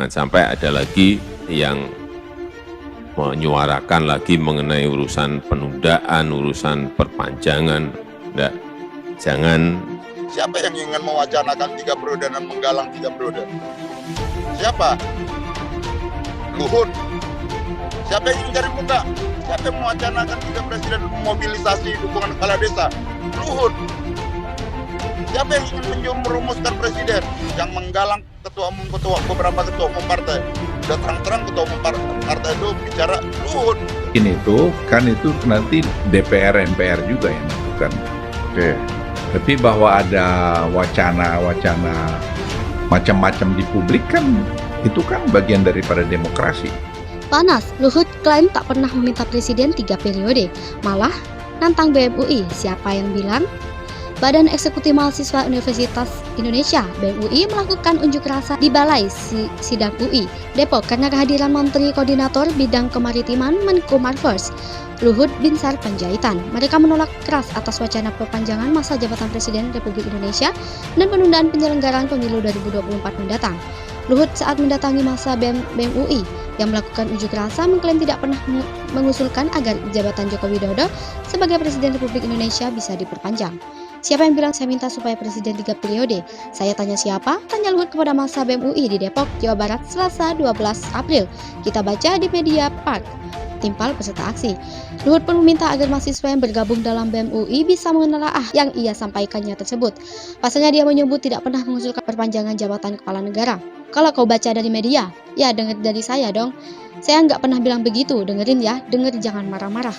Jangan sampai ada lagi yang menyuarakan lagi mengenai urusan penundaan, urusan perpanjangan. Enggak, jangan. Siapa yang ingin mewacanakan 3 periode dan menggalang 3 periode? Siapa? Luhut. Siapa yang ingin cari muka? Siapa yang mewacanakan 3 presiden mobilisasi dukungan kepala desa? Luhut. Siapa yang ingin merumuskan presiden yang menggalang beberapa ketua umum partai? Sudah terang-terang ketua umum partai itu bicara Luhut. Ini itu nanti DPR MPR juga yang menentukan. Oke. Tapi bahwa ada wacana-wacana macam-macam di publik kan itu kan bagian daripada demokrasi. Panas, Luhut klaim tak pernah meminta presiden 3 periode, malah nantang BEM UI. Siapa yang bilang? Badan Eksekutif Mahasiswa Universitas Indonesia (BEM-UI) melakukan unjuk rasa di Balai Sidang UI Depok karena kehadiran Menteri Koordinator Bidang Kemaritiman Menko Marves Luhut Binsar Panjaitan. Mereka menolak keras atas wacana perpanjangan masa jabatan Presiden Republik Indonesia dan penundaan penyelenggaraan pemilu 2024 mendatang. Luhut saat mendatangi masa BEM-UI yang melakukan unjuk rasa mengklaim tidak pernah mengusulkan agar jabatan Joko Widodo sebagai Presiden Republik Indonesia bisa diperpanjang. Siapa yang bilang saya minta supaya presiden 3 periode? Saya tanya siapa? Tanya Luhut kepada massa BEM-UI di Depok, Jawa Barat, Selasa 12 April. Kita baca di media Park. Timpal peserta aksi. Luhut pun meminta agar mahasiswa yang bergabung dalam BEM-UI bisa menelaah yang ia sampaikannya tersebut. Pasalnya dia menyebut tidak pernah mengusulkan perpanjangan jabatan kepala negara. Kalau kau baca dari media, ya denger dari saya dong. Saya nggak pernah bilang begitu, dengerin ya, denger jangan marah-marah.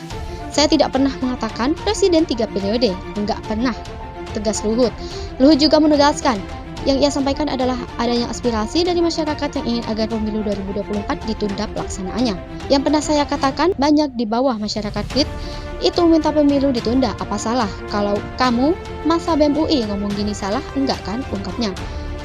Saya tidak pernah mengatakan presiden 3 periode, nggak pernah, tegas Luhut. Luhut juga menegaskan, yang ia sampaikan adalah adanya aspirasi dari masyarakat yang ingin agar pemilu 2024 ditunda pelaksanaannya. Yang pernah saya katakan banyak di bawah masyarakat itu minta pemilu ditunda, apa salah? Kalau kamu, masa BEM-UI ngomong gini salah? Enggak kan, ungkapnya.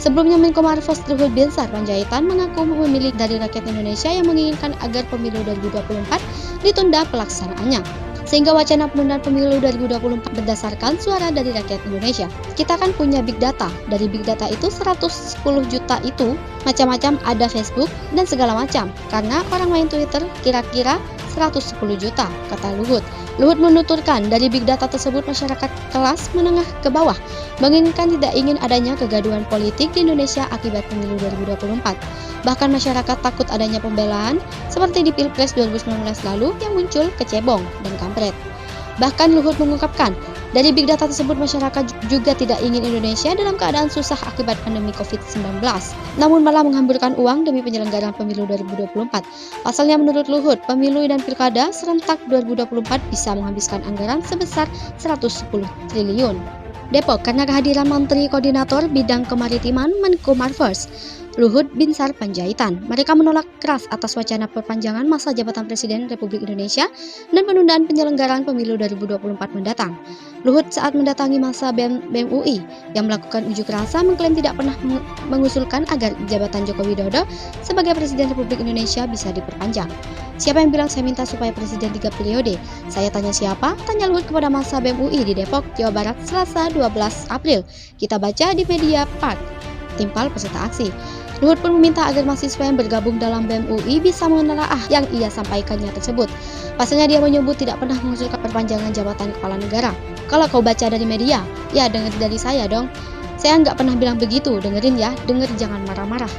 Sebelumnya Menko Marves Luhut Binsar Panjaitan mengaku memilih dari rakyat Indonesia yang menginginkan agar pemilu 2024 ditunda pelaksanaannya. Sehingga wacana penundaan pemilu 2024 berdasarkan suara dari rakyat Indonesia. Kita kan punya big data. Dari big data itu 110 juta itu macam-macam, ada Facebook dan segala macam. Karena orang main Twitter kira-kira 110 juta, kata Luhut. Luhut menuturkan dari big data tersebut masyarakat kelas menengah ke bawah menginginkan tidak ingin adanya kegaduhan politik di Indonesia akibat pemilu 2024. Bahkan masyarakat takut adanya pembelaan seperti di Pilpres 2019 lalu yang muncul kecebong dan kampret. Bahkan Luhut mengungkapkan, dari big data tersebut masyarakat juga tidak ingin Indonesia dalam keadaan susah akibat pandemi COVID-19, namun malah menghamburkan uang demi penyelenggaraan pemilu 2024. Pasalnya menurut Luhut, pemilu dan pilkada serentak 2024 bisa menghabiskan anggaran sebesar 110 triliun. Depok karena kehadiran Menteri Koordinator Bidang Kemaritiman Menko Marves Luhut Binsar Panjaitan. Mereka menolak keras atas wacana perpanjangan masa jabatan Presiden Republik Indonesia dan penundaan penyelenggaraan pemilu 2024 mendatang. Luhut saat mendatangi masa BEM-UI yang melakukan unjuk rasa mengklaim tidak pernah mengusulkan agar jabatan Joko Widodo sebagai Presiden Republik Indonesia bisa diperpanjang. Siapa yang bilang saya minta supaya presiden 3 periode? Saya tanya siapa? Tanya Luhut kepada massa BEM-UI di Depok, Jawa Barat, Selasa 12 April. Kita baca di media Park. Timpal peserta aksi. Luhut pun meminta agar mahasiswa yang bergabung dalam BEM-UI bisa menelaah yang ia sampaikannya tersebut. Pasalnya dia menyebut tidak pernah mengusulkan perpanjangan jabatan kepala negara. Kalau kau baca dari media, ya denger dari saya dong. Saya nggak pernah bilang begitu, dengerin ya, denger jangan marah-marah.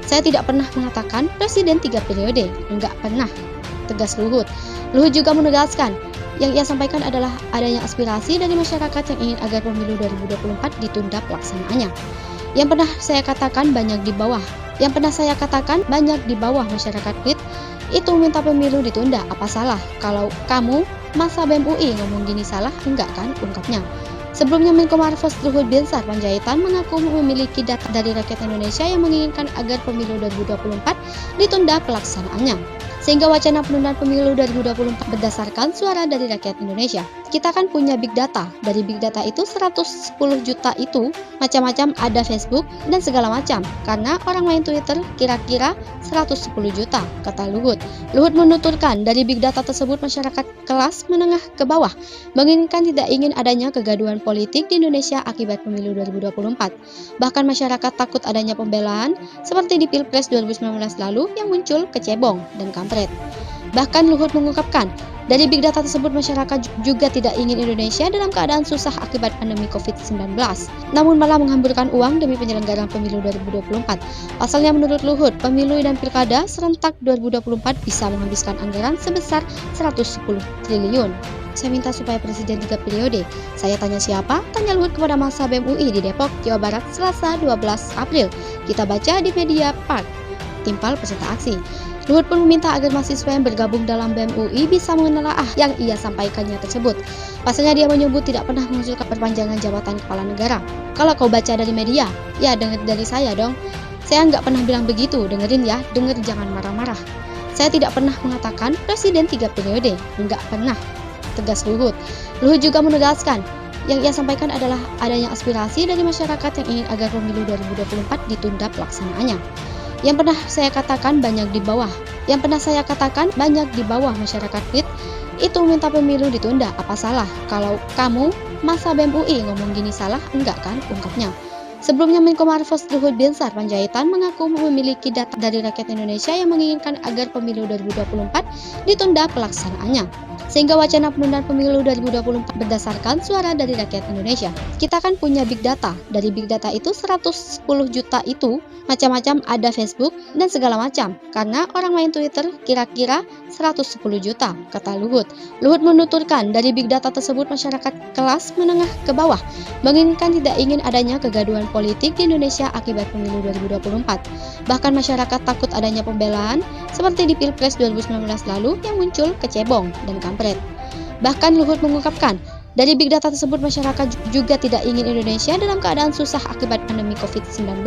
Saya tidak pernah mengatakan presiden 3 periode, nggak pernah, tegas Luhut. Luhut juga menegaskan, yang ia sampaikan adalah adanya aspirasi dari masyarakat yang ingin agar pemilu 2024 ditunda pelaksanaannya. Yang pernah saya katakan banyak di bawah masyarakat itu minta pemilu ditunda, apa salah? Kalau kamu, masa BEM-UI ngomong gini salah? Enggak kan, ungkapnya. Sebelumnya Menko Marves Luhut Binsar Panjaitan mengaku memiliki data dari rakyat Indonesia yang menginginkan agar pemilu 2024 ditunda pelaksanaannya. Sehingga wacana penundaan pemilu 2024 berdasarkan suara dari rakyat Indonesia. Kita kan punya big data. Dari big data itu 110 juta itu macam-macam, ada Facebook dan segala macam. Karena orang main Twitter kira-kira 110 juta, kata Luhut. Luhut menuturkan dari big data tersebut masyarakat kelas menengah ke bawah menginginkan tidak ingin adanya kegaduhan politik di Indonesia akibat pemilu 2024. Bahkan masyarakat takut adanya pembelaan seperti di Pilpres 2019 lalu yang muncul kecebong dan kampret. Bahkan Luhut mengungkapkan, dari big data tersebut masyarakat juga tidak ingin Indonesia dalam keadaan susah akibat pandemi COVID-19, namun malah menghamburkan uang demi penyelenggaraan pemilu 2024. Pasalnya menurut Luhut, pemilu dan pilkada serentak 2024 bisa menghabiskan anggaran sebesar 110 triliun. Saya minta supaya presiden 3 periode. Saya tanya siapa? Tanya Luhut kepada massa BEM UI di Depok, Jawa Barat, Selasa 12 April. Kita baca di media Park. Timpal peserta aksi. Luhut pun meminta agar mahasiswa yang bergabung dalam BEM UI bisa menelaah yang ia sampaikannya tersebut. Pasalnya dia menyebut tidak pernah mengusulkan perpanjangan jabatan kepala negara. Kalau kau baca dari media, ya denger dari saya dong. Saya nggak pernah bilang begitu, dengerin ya, denger jangan marah-marah. Saya tidak pernah mengatakan presiden 3 periode, nggak pernah, tegas Luhut. Luhut juga menegaskan, yang ia sampaikan adalah adanya aspirasi dari masyarakat yang ingin agar pemilu 2024 ditunda pelaksanaannya. Yang pernah saya katakan banyak di bawah. Yang pernah saya katakan banyak di bawah masyarakat fit itu minta pemilu ditunda. Apa salah? Kalau kamu masa BEM UI ngomong gini salah? Enggak kan? Ungkapnya. Sebelumnya Menko Marves Luhut Binsar Panjaitan mengaku memiliki data dari rakyat Indonesia yang menginginkan agar pemilu 2024 ditunda pelaksanaannya. Sehingga wacana penundaan pemilu 2024 berdasarkan suara dari rakyat Indonesia. Kita kan punya big data. Dari big data itu 110 juta itu macam-macam, ada Facebook dan segala macam. Karena orang main Twitter kira-kira 110 juta, kata Luhut. Luhut menuturkan dari big data tersebut masyarakat kelas menengah ke bawah menginginkan tidak ingin adanya kegaduhan politik di Indonesia akibat pemilu 2024. Bahkan masyarakat takut adanya pembelaan seperti di Pilpres 2019 lalu yang muncul kecebong dan kampret. Bahkan Luhut mengungkapkan, dari big data tersebut masyarakat juga tidak ingin Indonesia dalam keadaan susah akibat pandemi COVID-19,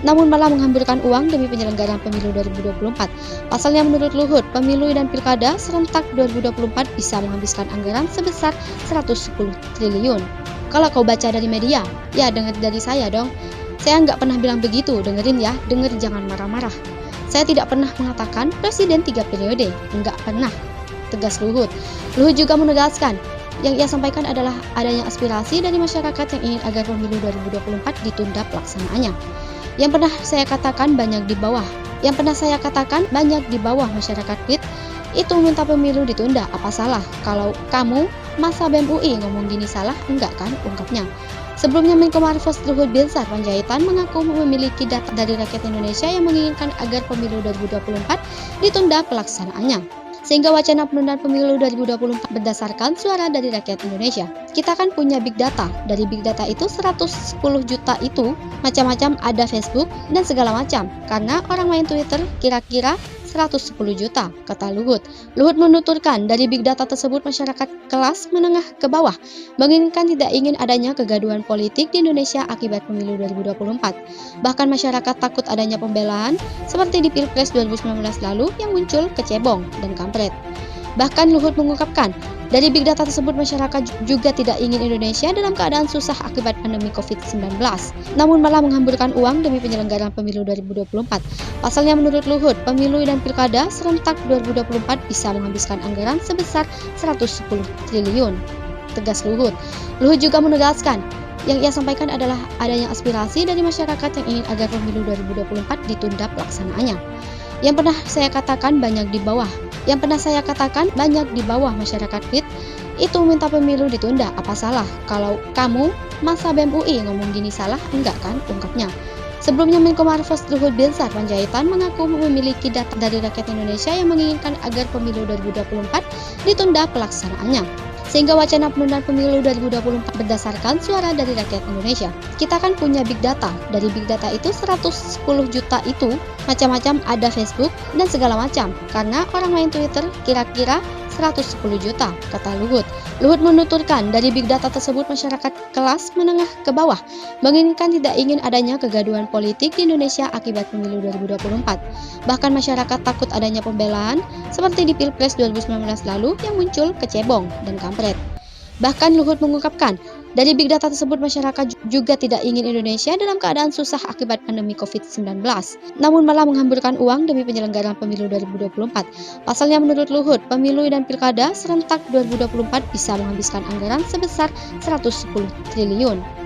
namun malah menghamburkan uang demi penyelenggaraan pemilu 2024. Pasalnya menurut Luhut, pemilu dan pilkada serentak 2024 bisa menghabiskan anggaran sebesar 110 triliun. Kalau kau baca dari media, ya denger dari saya dong. Saya nggak pernah bilang begitu, dengerin ya, denger jangan marah-marah. Saya tidak pernah mengatakan presiden 3 periode, nggak pernah, tegas Luhut. Luhut juga menegaskan, yang ia sampaikan adalah adanya aspirasi dari masyarakat yang ingin agar pemilu 2024 ditunda pelaksanaannya. Yang pernah saya katakan banyak di bawah. Yang pernah saya katakan banyak di bawah masyarakat fit itu minta pemilu ditunda. Apa salah? Kalau kamu masa BEM UI ngomong gini salah? Enggak kan? Ungkapnya. Sebelumnya Menko Marves Luhut Binsar Panjaitan mengaku memiliki data dari rakyat Indonesia yang menginginkan agar pemilu 2024 ditunda pelaksanaannya. Sehingga wacana penundaan pemilu 2024 berdasarkan suara dari rakyat Indonesia. Kita kan punya big data. Dari big data itu 110 juta itu macam-macam, ada Facebook dan segala macam. Karena orang main Twitter kira-kira 110 juta, kata Luhut. Luhut menuturkan dari big data tersebut masyarakat kelas menengah ke bawah menginginkan tidak ingin adanya kegaduhan politik di Indonesia akibat pemilu 2024. Bahkan masyarakat takut adanya pembelaan seperti di Pilpres 2019 lalu yang muncul kecebong dan kampret. Bahkan Luhut mengungkapkan, dari big data tersebut masyarakat juga tidak ingin Indonesia dalam keadaan susah akibat pandemi COVID-19, namun malah menghamburkan uang demi penyelenggaraan pemilu 2024. Pasalnya menurut Luhut, pemilu dan pilkada serentak 2024 bisa menghabiskan anggaran sebesar 110 triliun, tegas Luhut. Luhut juga menegaskan, yang ia sampaikan adalah adanya aspirasi dari masyarakat yang ingin agar pemilu 2024 ditunda pelaksanaannya. Yang pernah saya katakan banyak di bawah. Yang pernah saya katakan banyak di bawah masyarakat fit itu minta pemilu ditunda. Apa salah? Kalau kamu masa BEM UI ngomong gini salah? Enggak kan? Ungkapnya. Sebelumnya Menko Marves Luhut Binsar Panjaitan mengaku memiliki data dari rakyat Indonesia yang menginginkan agar pemilu 2024 ditunda pelaksanaannya. Sehingga wacana penundaan pemilu 2024 berdasarkan suara dari rakyat Indonesia. Kita kan punya big data. Dari big data itu 110 juta itu macam-macam, ada Facebook dan segala macam. Karena orang main Twitter kira-kira 110 juta, kata Luhut. Luhut menuturkan dari big data tersebut masyarakat kelas menengah ke bawah menginginkan tidak ingin adanya kegaduhan politik di Indonesia akibat pemilu 2024. Bahkan masyarakat takut adanya pembelaan seperti di Pilpres 2019 lalu yang muncul kecebong dan kampret. Bahkan Luhut mengungkapkan, dari big data tersebut masyarakat juga tidak ingin Indonesia dalam keadaan susah akibat pandemi COVID-19, namun malah menghamburkan uang demi penyelenggaraan pemilu 2024. Pasalnya menurut Luhut, pemilu dan pilkada serentak 2024 bisa menghabiskan anggaran sebesar 110 triliun.